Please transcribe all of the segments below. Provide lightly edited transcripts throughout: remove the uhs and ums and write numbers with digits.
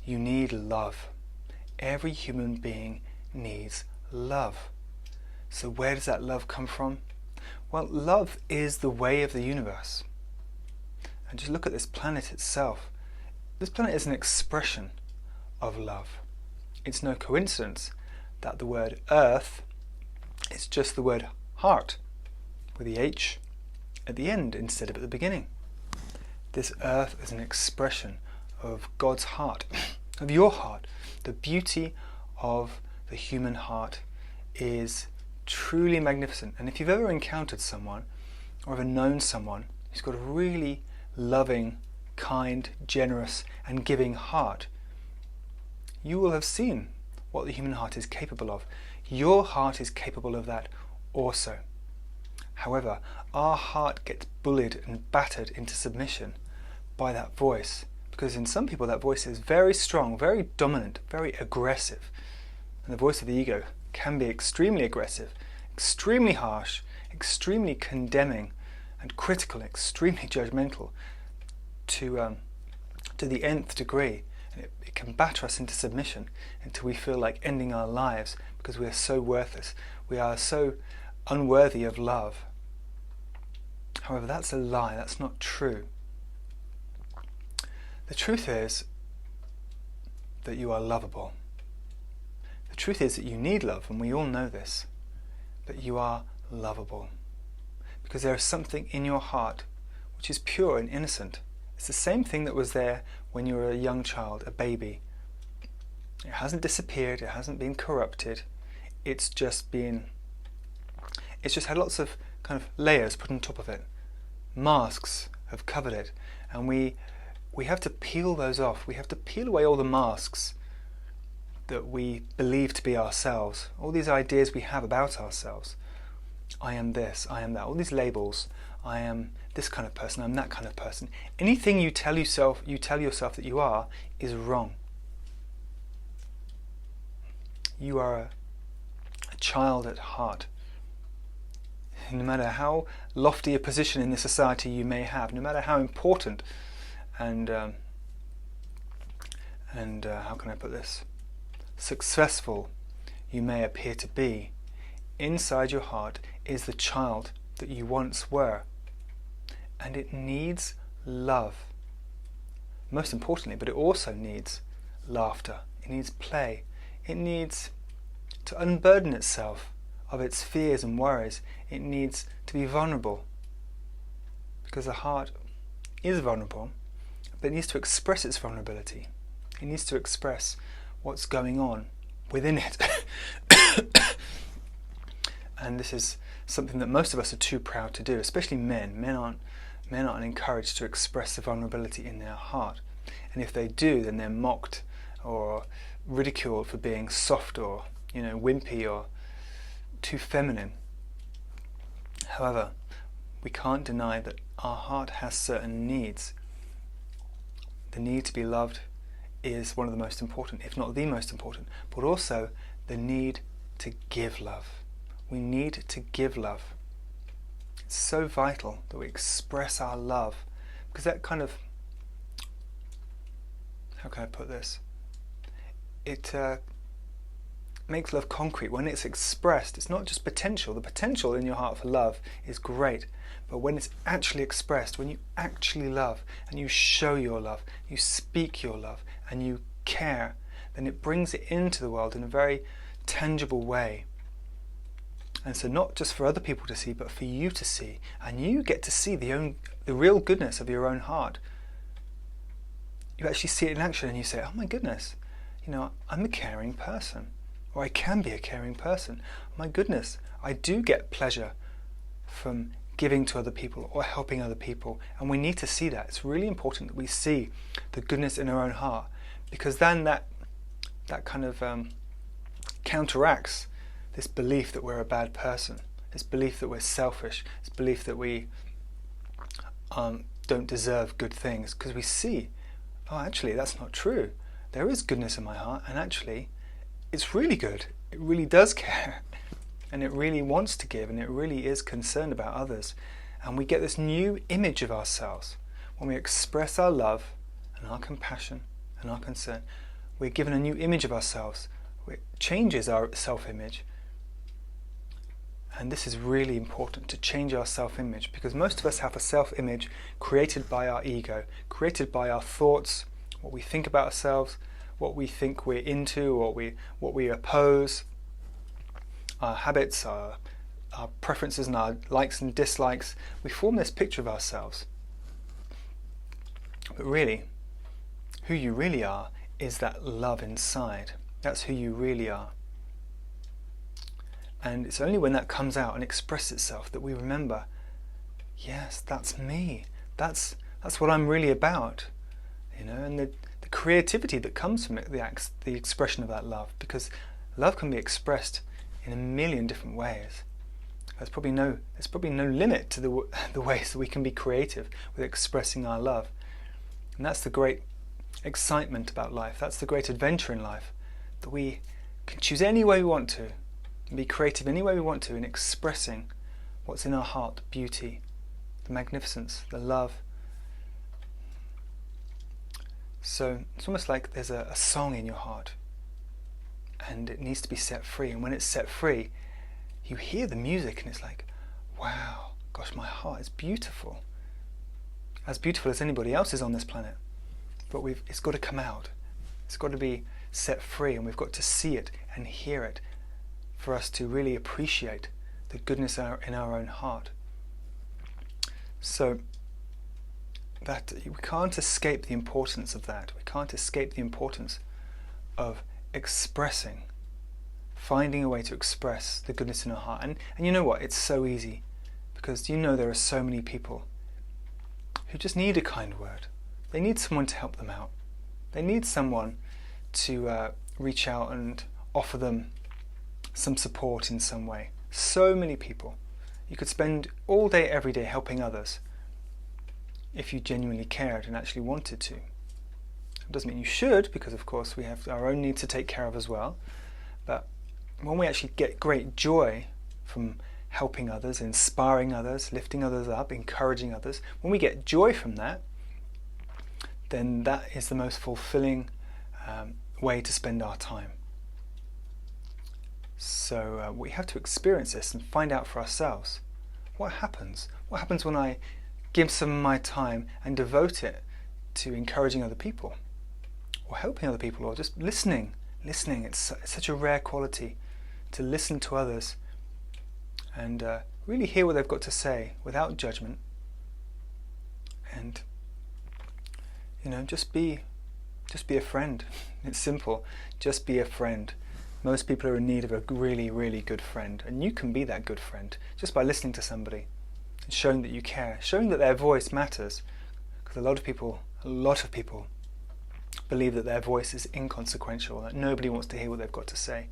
you need love. Every human being needs love. So where does that love come from? Well, love is the way of the universe. And just look at this planet itself. This planet is an expression of love. It's no coincidence that the word earth is just the word heart, with the H at the end instead of at the beginning. This earth is an expression of God's heart, of your heart. The beauty of the human heart is truly magnificent. And if you've ever encountered someone or ever known someone who's got a really loving, kind, generous and giving heart, you will have seen what the human heart is capable of. Your heart is capable of that also. However, our heart gets bullied and battered into submission by that voice, because in some people that voice is very strong, very dominant, very aggressive. And the voice of the ego can be extremely aggressive, extremely harsh, extremely condemning and critical, extremely judgmental to the nth degree. And it can batter us into submission until we feel like ending our lives because we are so worthless. We are so unworthy of love. However, that's a lie. That's not true. The truth is that you are lovable. The truth is that you need love, and we all know this, but you are lovable. Because there is something in your heart which is pure and innocent. It's the same thing that was there when you were a young child, a baby. It hasn't disappeared, it hasn't been corrupted. It's just had lots of kind of layers put on top of it. Masks have covered it, and we have to peel those off. We have to peel away all the masks that we believe to be ourselves, all these ideas we have about ourselves. I am this, I am that, all these labels. I am this kind of person, I'm that kind of person. Anything you tell yourself that you are is wrong. You are a child at heart. No matter how lofty a position in this society you may have, no matter how important and how can I put this, successful you may appear to be, inside your heart is the child that you once were, and it needs love. Most importantly, but it also needs laughter, it needs play, it needs to unburden itself of its fears and worries. It needs to be vulnerable, because the heart is vulnerable, but it needs to express its vulnerability. It needs to express what's going on within it. And this is something that most of us are too proud to do, especially men. Men aren't encouraged to express the vulnerability in their heart. And if they do, then they're mocked or ridiculed for being soft or, wimpy or too feminine. However, we can't deny that our heart has certain needs. The need to be loved is one of the most important, if not the most important, but also the need to give love. We need to give love. It's so vital that we express our love, because that kind of, how can I put this? It makes love concrete. When it's expressed, it's not just potential. The potential in your heart for love is great, but when it's actually expressed, when you actually love and you show your love, you speak your love and you care, then it brings it into the world in a very tangible way. And so not just for other people to see, but for you to see, and you get to see the real goodness of your own heart. You actually see it in action and you say, oh my goodness, I'm a caring person, or I can be a caring person. My goodness, I do get pleasure from giving to other people or helping other people, and we need to see that. It's really important that we see the goodness in our own heart, because then that kind of counteracts this belief that we're a bad person, this belief that we're selfish, this belief that we don't deserve good things, because we see, oh, actually that's not true. There is goodness in my heart, and actually it's really good. It really does care, and it really wants to give, and it really is concerned about others. And we get this new image of ourselves when we express our love and our compassion and our concern. We're given a new image of ourselves. It changes our self-image. And this is really important, to change our self-image, because most of us have a self-image created by our ego, created by our thoughts, what we think about ourselves, what we think we're into, what we oppose, our habits, our preferences and our likes and dislikes. We form this picture of ourselves. But really, who you really are is that love inside. That's who you really are. And it's only when that comes out and expresses itself that we remember, yes, that's me. That's what I'm really about. And the creativity that comes from it, the expression of that love, because love can be expressed in a million different ways. There's probably no limit to the ways that we can be creative with expressing our love. And that's the great excitement about life. That's the great adventure in life, that we can choose any way we want to, and be creative any way we want to in expressing what's in our heart, the beauty, the magnificence, the love. So it's almost like there's a song in your heart, and it needs to be set free. And when it's set free, you hear the music and it's like, wow, gosh, my heart is beautiful. As beautiful as anybody else's on this planet. But it's got to come out. It's got to be set free, and we've got to see it and hear it for us to really appreciate the goodness in our own heart. So that we can't escape the importance of that. We can't escape the importance of expressing, finding a way to express the goodness in our heart. And you know what? It's so easy, because there are so many people who just need a kind word. They need someone to help them out. They need someone to reach out and offer them some support in some way. So many people. You could spend all day, every day helping others if you genuinely cared and actually wanted to. It doesn't mean you should, because of course we have our own needs to take care of as well. But when we actually get great joy from helping others, inspiring others, lifting others up, encouraging others, when we get joy from that, then that is the most fulfilling way to spend our time. So we have to experience this and find out for ourselves what happens. What happens when I give some of my time and devote it to encouraging other people, or helping other people, or just listening. It's such a rare quality to listen to others and really hear what they've got to say without judgment. And just be a friend. It's simple. Just be a friend. Most people are in need of a really, really good friend, and you can be that good friend just by listening to somebody and showing that you care, showing that their voice matters. Because a lot of people believe that their voice is inconsequential, that nobody wants to hear what they've got to say.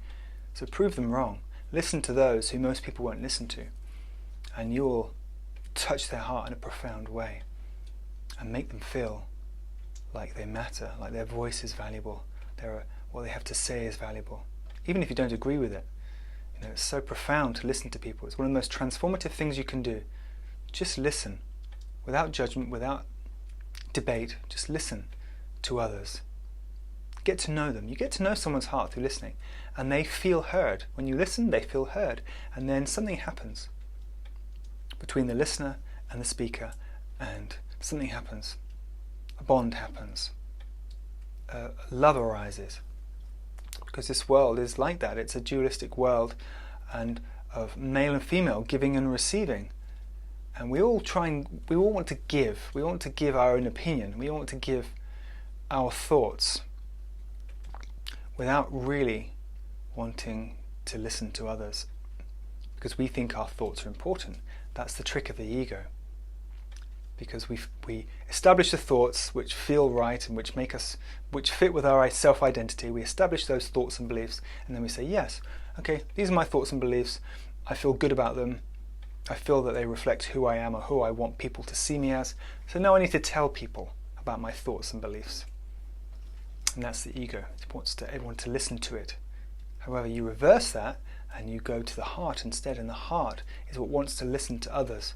So prove them wrong. Listen to those who most people won't listen to, and you'll touch their heart in a profound way and make them feel like they matter, like their voice is valuable, what they have to say is valuable, even if you don't agree with it. It's so profound to listen to people. It's one of the most transformative things you can do. Just listen, without judgment, without debate. Just listen to others. Get to know them. You get to know someone's heart through listening, and they feel heard. When you listen, they feel heard, and then something happens between the listener and the speaker, and something happens. A bond happens. Love arises. Because this world is like that. It's a dualistic world, and of male and female, giving and receiving. And we all want to give. We want to give our own opinion. We want to give our thoughts without really wanting to listen to others, because we think our thoughts are important. That's the trick of the ego. Because we establish the thoughts which feel right and which fit with our self-identity. We establish those thoughts and beliefs, and then we say, yes, okay, these are my thoughts and beliefs. I feel good about them. I feel that they reflect who I am or who I want people to see me as. So now I need to tell people about my thoughts and beliefs. And that's the ego. It wants everyone to listen to it. However, you reverse that and you go to the heart instead, and the heart is what wants to listen to others.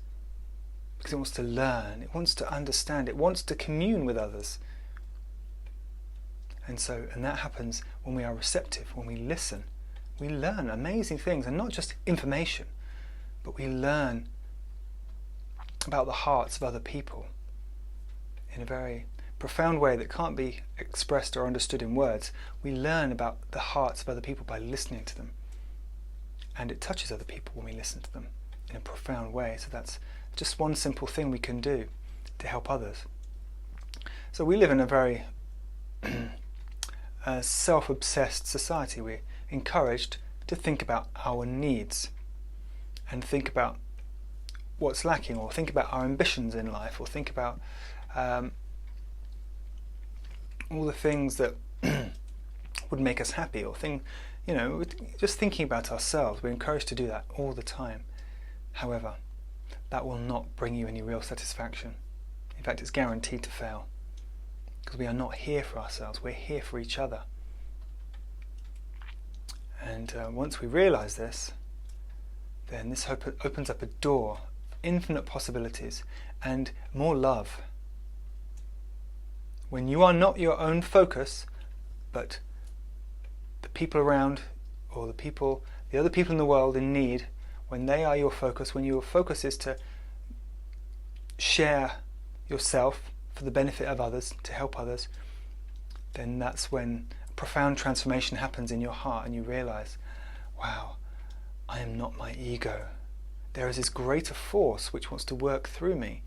Because it wants to learn, it wants to understand, it wants to commune with others. And that happens when we are receptive, when we listen. We learn amazing things, and not just information, but we learn about the hearts of other people in a very profound way that can't be expressed or understood in words. We learn about the hearts of other people by listening to them. And it touches other people when we listen to them in a profound way. So that's just one simple thing we can do to help others. So we live in a very self-obsessed society. We're encouraged to think about our needs and think about what's lacking, or think about our ambitions in life, or think about all the things that would make us happy, or just thinking about ourselves. We're encouraged to do that all the time. However, that will not bring you any real satisfaction. In fact, it's guaranteed to fail, because we are not here for ourselves, we're here for each other. And once we realize this, then this opens up a door, infinite possibilities, and more love. When you are not your own focus, but the people around, or the other people in the world in need, when they are your focus, when your focus is to share yourself for the benefit of others, to help others, then that's when a profound transformation happens in your heart, and you realize, wow, I am not my ego. There is this greater force which wants to work through me.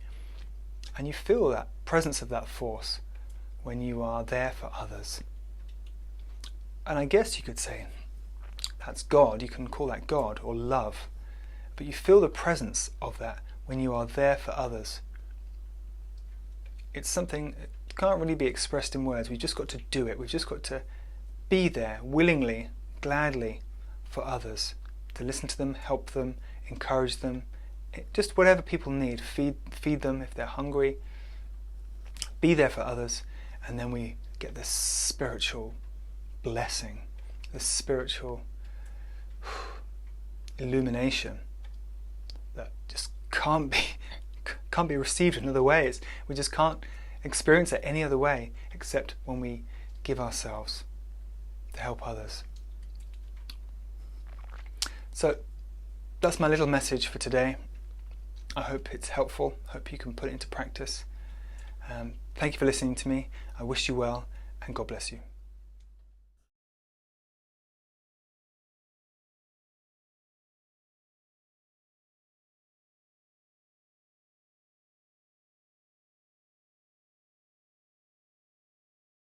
And you feel that presence of that force when you are there for others. And I guess you could say that's God. You can call that God or love. But you feel the presence of that when you are there for others. It's something that can't really be expressed in words. We've just got to do it. We've just got to be there willingly, gladly for others. To listen to them, help them, encourage them. Just whatever people need. Feed them if they're hungry. Be there for others. And then we get this spiritual blessing, this spiritual illumination that just can't be received in other ways. We just can't experience it any other way except when we give ourselves to help others. So that's my little message for today. I hope it's helpful. I hope you can put it into practice. Thank you for listening to me. I wish you well, and God bless you.